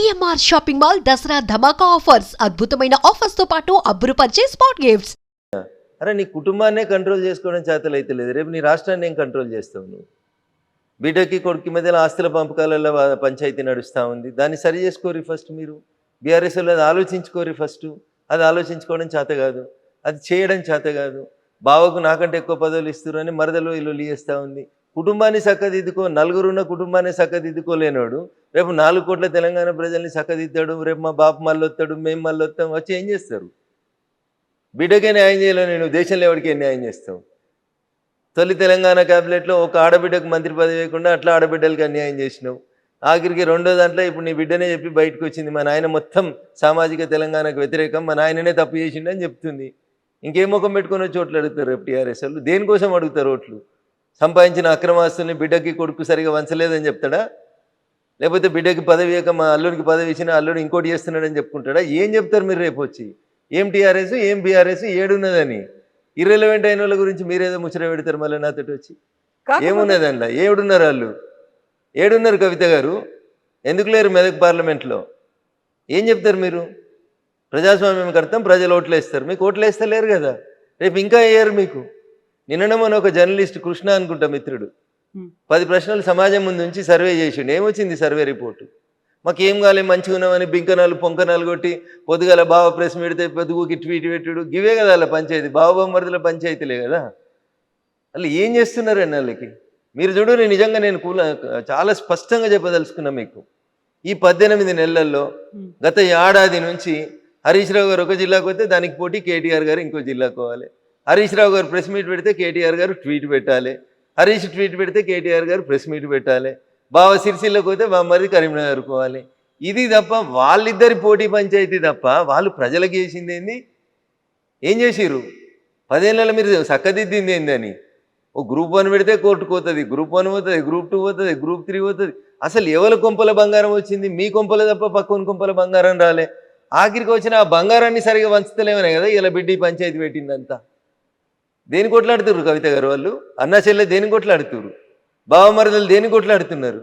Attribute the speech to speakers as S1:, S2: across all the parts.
S1: CMR shopping mall Dasara ధమాకా offers అద్భుతమైన offers తో పాటు అబ్బురుపరిచే స్పాట్ గిఫ్ట్స్.
S2: అరే నీ కుటుంబాన్నే కంట్రోల్ చేసుకోవడం చేతలైతే లేదు, రేపు నీ రాష్ట్రాన్ని ఏం కంట్రోల్ చేస్తావు నువ్వు? బిడ్డకి కొడుకు మధ్యలో ఆస్తుల పంపకాలలో పంచాయతీ నడుస్తూ ఉంది, దాన్ని సరి చేసుకోరు ఫస్ట్. మీరు బీఆర్ఎస్లో అది ఆలోచించుకోరు ఫస్ట్. అది ఆలోచించుకోవడం చేత కాదు, అది చేయడం చేత కాదు. బావకు నాకంటే ఎక్కువ పదవులు ఇస్తారు అని మరదలో ఇల్లు లీయేస్తూ ఉంది. కుటుంబాన్ని చక్కదిద్దుకో, నలుగురున్న కుటుంబాన్ని చక్కదిద్దుకోలేనోడు రేపు 4 కోట్ల తెలంగాణ ప్రజల్ని చక్కదిద్దాడు, రేపు మా బాపు మళ్ళీ వస్తాడు, మేము మళ్ళీ వస్తాం, వచ్చి ఏం చేస్తారు? బిడ్డకే న్యాయం చేయలేవు, నేను దేశంలో ఎవరికే న్యాయం చేస్తావు? తొలి తెలంగాణ క్యాబినెట్లో ఒక ఆడబిడ్డకు మంత్రి పదవి వేయకుండా అట్లా ఆడబిడ్డలకి అన్యాయం చేసినావు. ఆఖరికి రెండో దాంట్లో ఇప్పుడు నీ బిడ్డనే చెప్పి బయటకు వచ్చింది, మా నాయన మొత్తం సామాజిక తెలంగాణకు వ్యతిరేకం, మా నాయననే తప్పు చేసిండు అని చెప్తుంది. ఇంకేం ముఖం పెట్టుకుని వచ్చి ఓట్లు అడుగుతారు రేపు టీఆర్ఎస్ వాళ్ళు? దేనికోసం అడుగుతారు ఓట్లు? సంపాదించిన అక్రమాస్తుల్ని బిడ్డకి కొడుకు సరిగా వంచలేదని చెప్తాడా? లేకపోతే బిడ్డకి పదవి ఇవ్వక మా అల్లుడికి పదవి ఇచ్చిన అల్లుడు ఇంకోటి చేస్తున్నాడని చెప్పుకుంటాడా? ఏం చెప్తారు మీరు రేపు వచ్చి? ఏం టీఆర్ఎస్, ఏం బీఆర్ఎస్, ఏడున్నదని ఇర్రెలవెంట్ అయిన వాళ్ళ గురించి మీరేదో ముచ్చట పెడతారు మళ్ళీ నాతోటి వచ్చి. ఏమున్నది అందులో? ఏడున్నారు వాళ్ళు? ఏడున్నారు కవిత గారు? ఎందుకు లేరు మెదక్ పార్లమెంట్లో? ఏం చెప్తారు మీరు? ప్రజాస్వామ్యం కడతాం, ప్రజలు ఓట్లు వేస్తారు. మీకు ఓట్లు వేస్తలేరు కదా, రేపు ఇంకా వేయరు మీకు. నిన్ననే మన ఒక జర్నలిస్ట్ కృష్ణ అనుకుంటా మిత్రుడు 10 ప్రశ్నలు సమాజం ముందు నుంచి సర్వే చేసిండు. ఏమొచ్చింది సర్వే రిపోర్టు? మాకు ఏం కాలే, మంచిగా ఉన్నామని బింకనాలు పొంకనాలు కొట్టి పొద్దుగాల బావ ప్రెస్ పెడితే పొద్దుగుకి ట్వీట్ పెట్టుడు, గివే కదా అలా పంచాయతీ, బావబొమ్మరిదిల పంచాయతీలే కదా. అలా ఏం చేస్తున్నారండి వాళ్ళకి? మీరు చూడు, నిజంగా నేను చాలా స్పష్టంగా చెప్పదలుచుకున్నా మీకు. ఈ 18 నెలల్లో గత ఏడాది నుంచి హరీష్ రావు గారు ఒక జిల్లాకు వస్తే దానికి పోటీ కేటీఆర్ గారు ఇంకో జిల్లాకు పోవాలి. హరీష్ రావు గారు ప్రెస్ మీట్ పెడితే కేటీఆర్ గారు ట్వీట్ పెట్టాలి, హరీష్ ట్వీట్ పెడితే కేటీఆర్ గారు ప్రెస్ మీట్ పెట్టాలి, బావ సిరిసిల్లకు పోతే మరి కరీంనగర్ పోవాలి. ఇది తప్ప వాళ్ళిద్దరి పోటీ పంచాయతీ తప్ప వాళ్ళు ప్రజలకు చేసింది ఏంది? ఏం చేసిర్రు? 10 ఏళ్ళలో మీరు చక్కదిద్దింది ఏందని? ఓ గ్రూప్ 1 పెడితే కోర్టుకు పోతుంది, గ్రూప్ 1 పోతుంది, గ్రూప్ 2 పోతుంది, గ్రూప్ 3 పోతుంది. అసలు ఎవరి కొంపల బంగారం వచ్చింది? మీ కొంపల తప్ప పక్కన కొంపల బంగారం రాలే. ఆఖరికి వచ్చిన ఆ బంగారాన్ని సరిగా వంచుతలేమనే కదా ఇలా బిడ్డి పంచాయతీ పెట్టిందంతా. దేని కొట్లాడుతున్నారు కవిత గారు వాళ్ళు? అన్నా చెల్లె దేని కొట్లాడుతున్నారు? బావమరదలు దేని కొట్లాడుతున్నారు?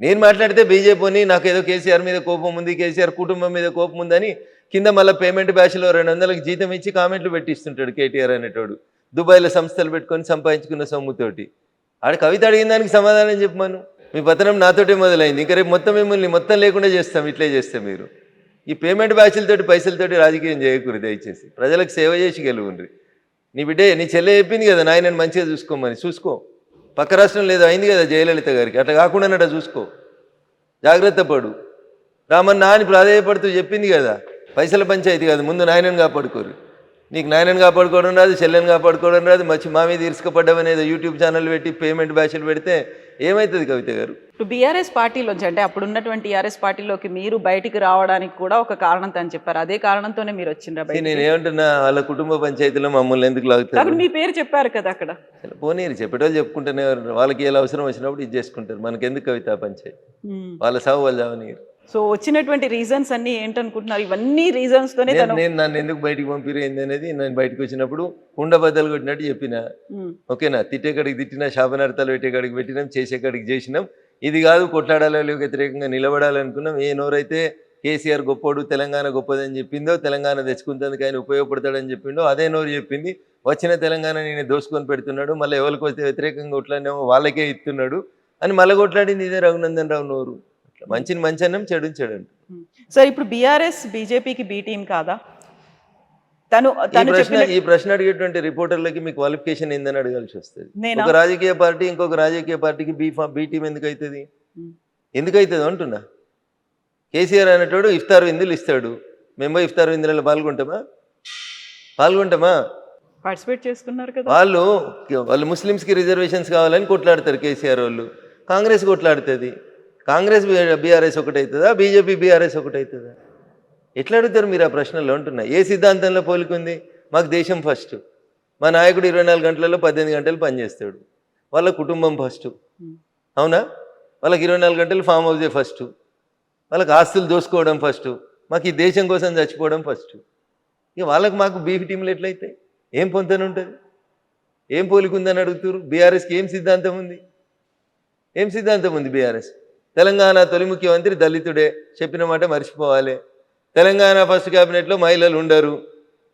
S2: నేను మాట్లాడితే బీజేపీని నాకు ఏదో కేసీఆర్ మీద కోపం ఉంది, కేసీఆర్ కుటుంబం మీద కోపం ఉందని కింద మళ్ళీ పేమెంట్ బ్యాచ్లో 200లకు జీతం ఇచ్చి కామెంట్లు పెట్టిస్తుంటాడు కేటీఆర్ అనేటోడు. దుబాయ్లో సంస్థలు పెట్టుకొని సంపాదించుకున్న సొమ్ముతోటి. ఆడ కవిత అడిగిన దానికి సమాధానం చెప్పమను. మీ పతనం నాతోటే మొదలైంది, ఇంకా రేపు మొత్తం మిమ్మల్ని మొత్తం లేకుండా చేస్తాం ఇట్లే చేస్తే. మీరు ఈ పేమెంట్ బ్యాచ్లతోటి పైసలతోటి రాజకీయం చేయకూడదు దయచేసి. ప్రజలకు సేవ చేసి గెలువుండ్రి. నీ బిడ్డే నీ చెల్లె చెప్పింది కదా నాయనని మంచిగా చూసుకోమని, చూసుకో. పక్క రాష్ట్రం లేదో అయింది కదా జయలలిత గారికి, అట్లా కాకుండా చూసుకో, జాగ్రత్త పడు. రామన్న అని ప్రాధాయపడుతూ చెప్పింది కదా, పైసల పంచాయతీ కాదు, ముందు నాయనని కాపాడుకోరు. నీకు నాయనని కాపాడుకోవడం రాదు, చెల్లెని కాపాడుకోవడం రాదు, మంచి మా మీద ఇరుసుకపడ్డమనేది యూట్యూబ్ ఛానల్ పెట్టి పేమెంట్ బ్యాచ్లు పెడితే ఏమవుతుంది కవిత గారు?
S3: ఇప్పుడు బీఆర్ఎస్ పార్టీలోంచి, అంటే అప్పుడు ఉన్నటువంటి టీఆర్ఎస్ పార్టీలోకి మీరు బయటికి రావడానికి కూడా ఒక కారణంతో అని చెప్పారు. అదే కారణంతోనే మీరు వచ్చిండ్రా?
S2: నేను ఏమంటున్నా, వాళ్ళ కుటుంబ పంచాయతీలో మమ్మల్ని ఎందుకు లాగుతారు?
S3: మీ పేరు చెప్పారు కదా అక్కడ.
S2: పోనీరు, చెప్పేటోళ్ళు చెప్పుకుంటేనే, వాళ్ళకి ఎలా అవసరం వచ్చినప్పుడు ఇది చేసుకుంటారు. మనకెందుకు కవిత పంచాయతీ? వాళ్ళ సాగు వాళ్ళు చావనీరు.
S3: సో వచ్చినటువంటి రీజన్స్ అన్ని ఏంటనుకుంటున్నారు? ఇవన్నీ రీజన్స్ తోనే
S2: నేను నన్ను ఎందుకు బయటికి పంపిరేంది అనేది నేను బయటకు వచ్చినప్పుడు కుండ బద్దలు కొట్టినట్టు చెప్పిన. ఓకేనా? తిట్టేకాడికి తిట్టినా, శాపనార్థాలు పెట్టేకాడికి పెట్టినాం, చేసేకాడికి చేసినాం. ఇది కాదు కొట్లాడాలి వ్యతిరేకంగా నిలబడాలనుకున్నాం. ఏ నోరైతే కేసీఆర్ గొప్పోడు, తెలంగాణ గొప్పదని చెప్పిందో, తెలంగాణ తెచ్చుకుంటేందుకు ఆయన ఉపయోగపడతాడని చెప్పిండో అదే నోరు చెప్పింది. వచ్చిన తెలంగాణ నేను దోసుకొని పెడుతున్నాడు, మళ్ళీ ఎవరికి వస్తే వ్యతిరేకంగా కొట్లాడినేమో వాళ్ళకే ఇస్తున్నాడు అని మళ్ళీ కొట్లాడింది ఇదే రఘునందన్ రావు నోరు. మంచిని మంచి అన్నం, చెడుని చెడు అంట.
S3: సార్ ఇప్పుడు బీఆర్ఎస్ బీజేపీకి బి టీం కాదా?
S2: ఈ ప్రశ్న అడిగేటువంటి రిపోర్టర్లకి మీ క్వాలిఫికేషన్ ఏందని అడగాల్సి వస్తుంది. ఒక రాజకీయ పార్టీ ఇంకొక రాజకీయ పార్టీకి బి టీం ఎందుకు అవుతుంది? ఎందుకు అవుతుంది అంటున్నా. కేసీఆర్ అనేటోడు ఇఫ్తార్ విందులు ఇస్తాడు, మేము ఇఫ్తార్ విందులలో పాల్గొంటామా?
S3: పార్టిసిపేట్ చేస్తున్నారు కదా.
S2: వాళ్ళు ముస్లిమ్స్కి రిజర్వేషన్స్ కావాలని కొట్లాడతారు కేసీఆర్ వాళ్ళు, కాంగ్రెస్ కొట్లాడుతుంది. కాంగ్రెస్ బీఆర్ఎస్ ఒకటవుతుందా? బీజేపీ బీఆర్ఎస్ ఒకటవుతుందా? ఎట్లా అడుగుతారు మీరు ఆ ప్రశ్నలో అంటున్నా? ఏ సిద్ధాంతంలో పోలికుంది? మాకు దేశం ఫస్ట్, మా నాయకుడు 24 గంటలలో 18 గంటలు పనిచేస్తాడు, వాళ్ళ కుటుంబం ఫస్ట్. అవునా? వాళ్ళకి 24 గంటలు ఫామ్ హౌసే ఫస్ట్, వాళ్ళకి ఆస్తులు దోసుకోవడం ఫస్ట్, మాకు ఈ దేశం కోసం చచ్చిపోవడం ఫస్ట్. ఇక వాళ్ళకి మాకు బీఫ్ టీంలు ఎట్లయితే ఏం పొంతన ఉంటుంది? ఏం పోలికుందని అడుగుతారు? బీఆర్ఎస్కి ఏం సిద్ధాంతం ఉంది? బీఆర్ఎస్ తెలంగాణ తొలి ముఖ్యమంత్రి దళితుడే, చెప్పిన మాట మర్చిపోవాలి. తెలంగాణ ఫస్ట్ క్యాబినెట్లో మహిళలు ఉండరు,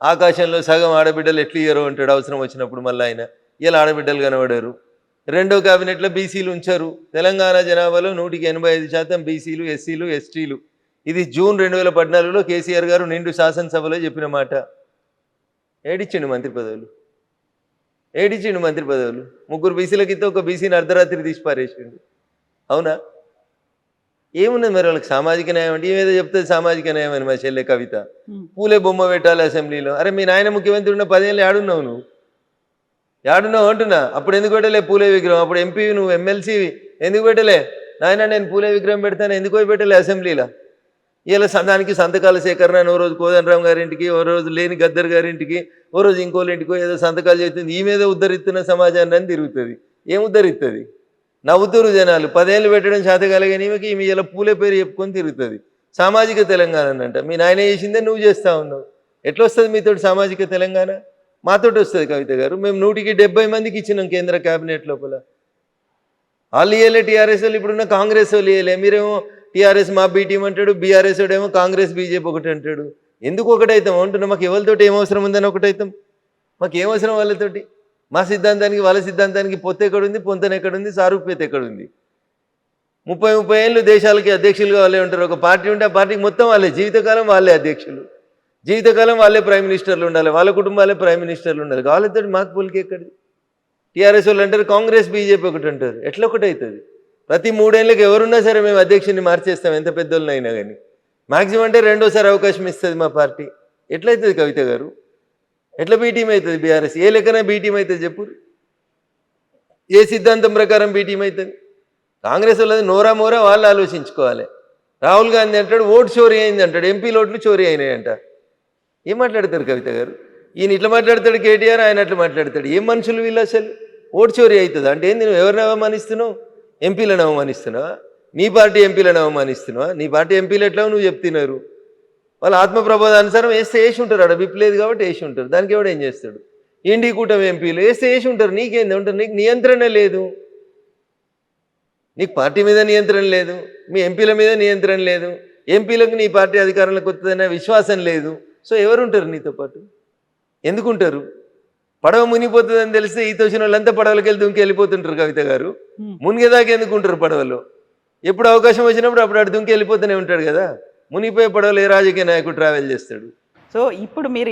S2: ఆకాశంలో సగం ఆడబిడ్డలు ఎట్లు ఇయ్యరో అంటాడు అవసరం వచ్చినప్పుడు. మళ్ళీ ఆయన ఇలా ఆడబిడ్డలు కనబడరు. రెండో క్యాబినెట్లో బీసీలు ఉంచారు. తెలంగాణ జనాభాలో 185% బీసీలు, ఎస్సీలు, ఎస్టీలు. ఇది జూన్ 2014లో కేసీఆర్ గారు నిండు శాసనసభలో చెప్పిన మాట. ఏడిచ్చిండు మంత్రి పదవులు, ఏడిచ్చిండు మంత్రి పదవులు. 3 బీసీలకి ఇస్తే ఒక బీసీని అర్ధరాత్రి తీసి పారేసిండు. అవునా? ఏమున్నది మరి వాళ్ళకి సామాజిక న్యాయం అంటే? ఏమేదో చెప్తుంది సామాజిక న్యాయం అని మా చెల్లె కవిత. పూలే బొమ్మ పెట్టాలి అసెంబ్లీలో. అరే మీ నాయన ముఖ్యమంత్రి ఉన్న 10 ఏళ్ళు ఏడున్నావు నువ్వు? ఏడున్నావు అంటున్నా. అప్పుడు ఎందుకు పెట్టలే పూలే విగ్రహం? అప్పుడు ఎంపీ నువ్వు, ఎమ్మెల్సీ ఎందుకు పెట్టలే? నాయన నేను పూలే విగ్రహం పెడతాను ఎందుకు పోయి పెట్టలే అసెంబ్లీలో? ఇలా దానికి సంతకాల సేకరణ అని ఓ రోజు కోదండరామ్ గారింటికి, ఓ రోజు లేని గద్దర్ గారింటికి, ఓ రోజు ఇంకోళ్ళ ఇంటికో ఏదో సంతకాలు చేస్తుంది. ఈ మీద ఉద్ధరిస్తున్న సమాజాన్ని అని తిరుగుతుంది. ఏం ఉద్ధరిస్తుంది? నవ్వుతురు జనాలు. 10 ఏళ్ళు పెట్టడం శాతకాలగాని ఈమె ఇలా పూలే పేరు చెప్పుకొని తిరుగుతుంది. సామాజిక తెలంగాణ అంట. మీ నాయన చేసిందే నువ్వు చేస్తా ఉన్నావు. ఎట్లా వస్తుంది మీతోటి సామాజిక తెలంగాణ? మాతోటి వస్తుంది కవిత గారు. మేము 170 మందికి ఇచ్చినాం కేంద్ర క్యాబినెట్ లోపల. వాళ్ళు ఇయ్యలే, టీఆర్ఎస్ వాళ్ళు ఇప్పుడున్న కాంగ్రెస్ వాళ్ళు ఇయ్యలే. మీరేమో టీఆర్ఎస్ మా బీ టీం అంటాడు, బీఆర్ఎస్ వాడేమో కాంగ్రెస్ బీజేపీ ఒకటి అంటాడు. ఎందుకు ఒకటైతాం అంటున్నా? మాకు ఎవరితోటి ఏం అవసరం ఉందని ఒకటైతాం? మాకు ఏం అవసరం వాళ్ళతోటి? మా సిద్ధాంతానికి వాళ్ళ సిద్ధాంతానికి పొత్తు ఎక్కడుంది, పొంతన ఎక్కడుంది, సారూప్యత ఎక్కడుంది? 30 ఏళ్ళు దేశాలకి అధ్యక్షులుగా వాళ్ళే ఉంటారు. ఒక పార్టీ ఉంటే ఆ పార్టీకి మొత్తం వాళ్ళే, జీవితకాలం వాళ్ళే అధ్యక్షులు, జీవితకాలం వాళ్ళే ప్రైమ్ మినిస్టర్లు ఉండాలి, వాళ్ళ కుటుంబాలే ప్రైమ్ మినిస్టర్లు ఉండాలి. వాళ్ళతో మాకు పోలికి ఎక్కడిది? టీఆర్ఎస్ వాళ్ళు అంటారు కాంగ్రెస్ బీజేపీ ఒకటి అంటారు. ఎట్లా ఒకటి అవుతుంది? ప్రతి 3 ఏళ్ళకి ఎవరున్నా సరే మేము అధ్యక్షుడిని మార్చేస్తాం, ఎంత పెద్దోళ్ళనైనా కానీ. మ్యాక్సిమం అంటే 2వ అవకాశం ఇస్తుంది మా పార్టీ. ఎట్లయితుంది కవిత గారు? ఎట్లా బీటీం అవుతుంది బీఆర్ఎస్? ఏ లెక్కన బీటీం అవుతుంది చెప్పు? ఏ సిద్ధాంతం ప్రకారం బీటీం అవుతుంది? కాంగ్రెస్ వాళ్ళది నోరా మోరా వాళ్ళు ఆలోచించుకోవాలి. రాహుల్ గాంధీ అంటాడు ఓటు చోరీ అయింది అంటాడు, ఎంపీ ఓట్లు చోరీ అయినాయి అంట. ఏం మాట్లాడతారు కవిత గారు? ఈయన ఇట్లా మాట్లాడతాడు కేటీఆర్, ఆయన అట్లా మాట్లాడతాడు. ఏం మనుషులు వీళ్ళు అసలు? ఓటు చోరీ అవుతుంది అంటే ఏంది? నువ్వు ఎవరిని అవమానిస్తున్నావు? ఎంపీలను అవమానిస్తున్నావా? నీ పార్టీ ఎంపీలను అవమానిస్తున్నావా? నీ పార్టీ ఎంపీలు ఎట్లా నువ్వు చెప్తున్నారు? వాళ్ళు ఆత్మప్రబోధానుసారం వేస్తే వేసి ఉంటారు. ఆడ విప్పలేదు కాబట్టి వేసి ఉంటారు. దానికి ఎవడు ఏం చేస్తాడు? ఇండి కూటమి ఎంపీలు వేస్తే వేసి ఉంటారు. నీకేంది ఉంటారు? నీకు నియంత్రణ లేదు. నీకు పార్టీ మీద నియంత్రణ లేదు, మీ ఎంపీల మీద నియంత్రణ లేదు, ఎంపీలకు నీ పార్టీ అధికారంలోకి వస్తుందనే విశ్వాసం లేదు. సో ఎవరుంటారు నీతో పాటు? ఎందుకుంటారు? పడవ మునిగిపోతుందని తెలిస్తే ఈత వచ్చిన వాళ్ళంతా పడవలకి వెళ్ళి దుంకి వెళ్ళిపోతుంటారు కవిత గారు. మునిగేదాకా ఎందుకుంటారు పడవలో? ఎప్పుడు అవకాశం వచ్చినప్పుడు అప్పుడు అటు దుంకి వెళ్ళిపోతూనే ఉంటాడు కదా. మునిగిపోయే పడవలు ఏ రాజకీయ నాయకుడు ట్రావెల్ చేస్తాడు?
S3: సో ఇప్పుడు మీరు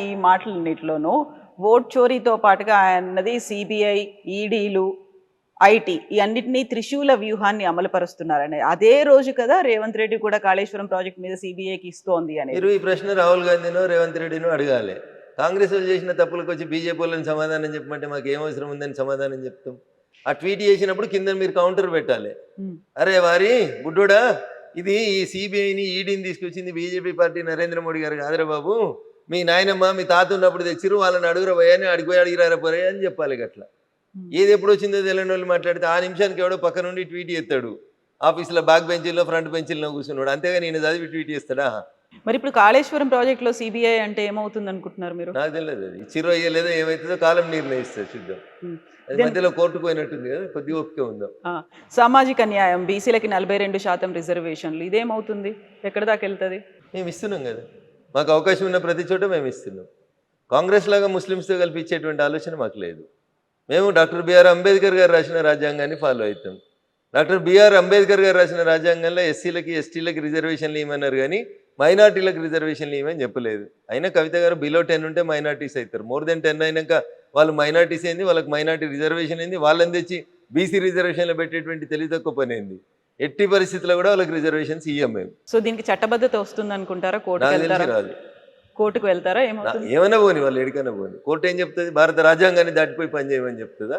S3: ఈ మాటలన్నిటిలోనూ ఓట్ చోరీతో పాటుగా అన్నది సిబిఐ, ఈడీలు, ఐటీ ఈ అన్నిటినీ త్రిశూల వ్యూహాన్ని అమలుపరుస్తున్నారని అదే రోజు కదా రేవంత్ రెడ్డి కూడా కాళేశ్వరం ప్రాజెక్ట్ మీద సిబిఐకి ఇస్తోంది అని.
S2: మీరు ఈ ప్రశ్న రాహుల్ గాంధీనో రేవంత్ రెడ్డినో అడగాలి. కాంగ్రెస్ వాళ్ళు చేసిన తప్పులకు వచ్చి బీజేపీ వాళ్ళని సమాధానం చెప్పమంటే మాకు ఏం అవసరం ఉందని సమాధానం చెప్తాం. ఆ ట్వీట్ చేసినప్పుడు కింద మీరు కౌంటర్ పెట్టాలి. అరే వారి బుడ్డోడా, ఇది ఈ సిబిఐని ఈడీని తీసుకొచ్చింది బీజేపీ పార్టీ నరేంద్ర మోడీ గారు కాదురా బాబు, మీ నాయనమ్మ మీ తాత ఉన్నప్పుడు తెచ్చిరు, వాళ్ళని అడుగురా పోయాని అడిగిపోయి అడిగిరారా పోయా అని చెప్పాలి. గట్లా ఏది ఎప్పుడు వచ్చిందో తెలియని వాళ్ళు మాట్లాడితే ఆ నిమిషానికి ఎవడో పక్క నుండి ట్వీట్ చేస్తాడు. ఆఫీస్లో బ్యాక్ బెంచీల్లో ఫ్రంట్ బెంచీల్లో కూర్చున్నాడు, అంతేగా నేను చదివి ట్వీట్ చేస్తాడా?
S3: మరి ఇప్పుడు కాళేశ్వరం ప్రాజెక్టులో సిబిఐ అంటే ఏమవుతుంది అనుకుంటున్నారు మీరు?
S2: నాకు తెలియదు, అది చిరు అయ్యలేదో ఏమవుతుందో కాలం నిర్ణయిస్తుంది, చూద్దాం. అది మధ్యలో కోర్టుకు పోయినట్టుంది కదా, కొద్దిగా ఓపిక ఉందాం.
S3: సామాజిక న్యాయం, బీసీలకి 42% రిజర్వేషన్లు, ఇదేమవుతుంది? ఎక్కడ దాకా వెళ్తుంది?
S2: మేము ఇస్తున్నాం కదా, మాకు అవకాశం ఉన్న ప్రతి చోట మేము ఇస్తున్నాం. కాంగ్రెస్ లాగా ముస్లిమ్స్తో కలిపి ఇచ్చేటువంటి ఆలోచన మాకు లేదు. మేము డాక్టర్ బిఆర్ అంబేద్కర్ గారు రాసిన రాజ్యాంగాన్ని ఫాలో అవుతాం. డాక్టర్ బిఆర్ అంబేద్కర్ గారు రాసిన రాజ్యాంగంలో ఎస్సీలకి ఎస్టీలకి రిజర్వేషన్లు ఇవ్వమన్నారు, కానీ మైనార్టీలకు రిజర్వేషన్లు ఇవ్వమని చెప్పలేదు. అయినా కవిత గారు బిలో 10 ఉంటే మైనార్టీస్ అవుతారు, మోర్ దెన్ 10 అయినాక వాళ్ళు మైనార్టీస్ ఏంది, వాళ్ళకి మైనార్టీ రిజర్వేషన్ ఏంది, వాళ్ళని తెచ్చి బీసీ రిజర్వేషన్లో పెట్టేటువంటి తెలివి తక్కువ పని ఏంది? ఎట్టి పరిస్థితుల్లో కూడా వాళ్ళకి రిజర్వేషన్స్ ఇవ్వం మేము.
S3: సో దీనికి చట్టబద్ధత వస్తుంది అనుకుంటారా? కోర్టుకు వెళ్తారా?
S2: ఏమైనా పోని, వాళ్ళు ఎడికైనా పోని, కోర్టు ఏం చెప్తుంది? భారత రాజ్యాంగాన్ని దాటిపోయి పనిచేయమని చెప్తుందా?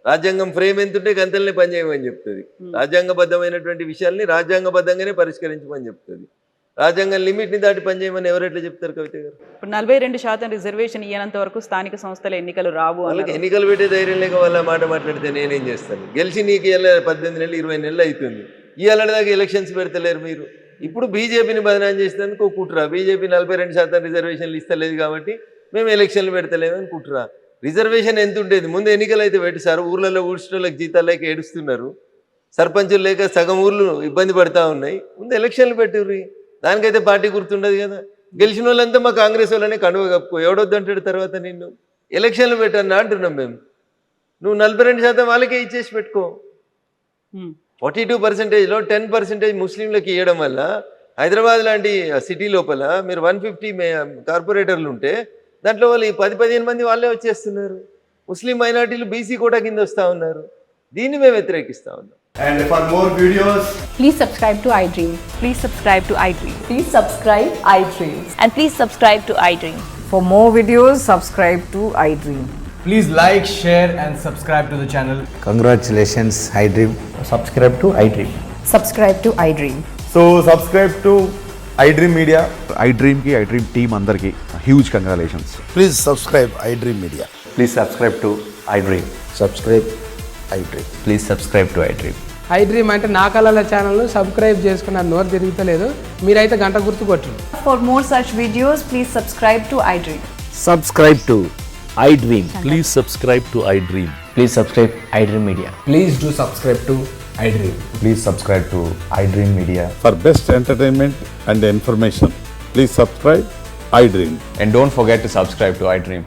S2: రాజ్యాంగం ఫ్రేమ్ ఎంత ఉంటే గంతలనే పనిచేయమని చెప్తుంది. రాజ్యాంగబద్ధమైనటువంటి విషయాల్ని రాజ్యాంగబద్ధంగానే పరిష్కరించమని చెప్తుంది. రాజ్యాంగం లిమిట్ని దాటి పనిచేయమని ఎవరెట్లా చెప్తారు కవిత గారు?
S3: ఇప్పుడు 42% రిజర్వేషన్ ఇయ్యనంత వరకు స్థానిక సంస్థల ఎన్నికలు రావు.
S2: వాళ్ళకి ఎన్నికలు పెట్టే ధైర్యం లేక వాళ్ళ మాట మాట్లాడితే నేనేం చేస్తాను? గెలిచి నీకు ఇలా 18 నెలలు 20 నెలలు అవుతుంది, ఇవాళ దాకా ఎలక్షన్స్ పెడతలేరు మీరు. ఇప్పుడు బీజేపీని బదనాం చేసినందుకు కుట్రా, బీజేపీ 42% రిజర్వేషన్లు ఇస్తలేదు కాబట్టి మేము ఎలక్షన్లు పెడతలేమని కుట్రా. రిజర్వేషన్ ఎంత ఉండేది? ముందు ఎన్నికలు అయితే పెట్టి సార్ ఊర్లలో ఊడ్చడానికి జీతాలకి ఏడుస్తున్నారు. సర్పంచులు లేక సగం ఊర్లు ఇబ్బంది పడతా ఉన్నాయి. ముందు ఎలక్షన్లు పెట్టుర్రి, దానికైతే పార్టీ గుర్తుండదు కదా. గెలిచిన వాళ్ళంతా మా కాంగ్రెస్ వాళ్ళనే కండువ కప్పుకో, ఎవడొద్దంటాడు తర్వాత నిన్ను. ఎలక్షన్లు పెట్టన్నా అంటున్నాం మేము. నువ్వు 42% వాళ్ళకే ఇచ్చేసి పెట్టుకో. 42%లో 10% ముస్లింలకు ఇవ్వడం వల్ల హైదరాబాద్ లాంటి సిటీ లోపల మీరు 150 కార్పొరేటర్లు ఉంటే దాంట్లో వాళ్ళు 10-15 మంది వాళ్ళే వచ్చేస్తున్నారు. ముస్లిం మైనార్టీలు బీసీ కోటా కింద వస్తూ ఉన్నారు. దీన్ని మేము వ్యతిరేకిస్తూ ఉన్నాం.
S4: And for more videos,
S5: Please subscribe to iDream.
S6: Please subscribe to iDream.
S5: Please subscribe iDream.
S6: And please subscribe to iDream.
S7: For more videos, subscribe to iDream.
S4: please like, share and subscribe to the channel.
S8: Congratulations, iDream.
S9: Subscribe to iDream.
S5: Subscribe to iDream.
S9: So subscribe to iDream Media.
S10: iDream ki iDream team andarki huge congratulations.
S8: Please subscribe iDream Media.
S9: Please subscribe to iDream.
S8: Subscribe iDream.
S9: Please subscribe to iDream.
S11: iDream అంటే నా కళల channel subscribe చేసుకున్న నోరు తిరుగుతలేదు, మీరైతే గంట గుర్తు కొట్టండి.
S5: For more such videos, please subscribe to iDream.
S9: Subscribe to iDream.
S12: Please subscribe to iDream.
S9: Please subscribe iDream Media.
S4: Please do subscribe to iDream.
S9: Please subscribe to iDream Media.
S10: For best entertainment and information, please subscribe iDream.
S9: And don't forget to subscribe to iDream.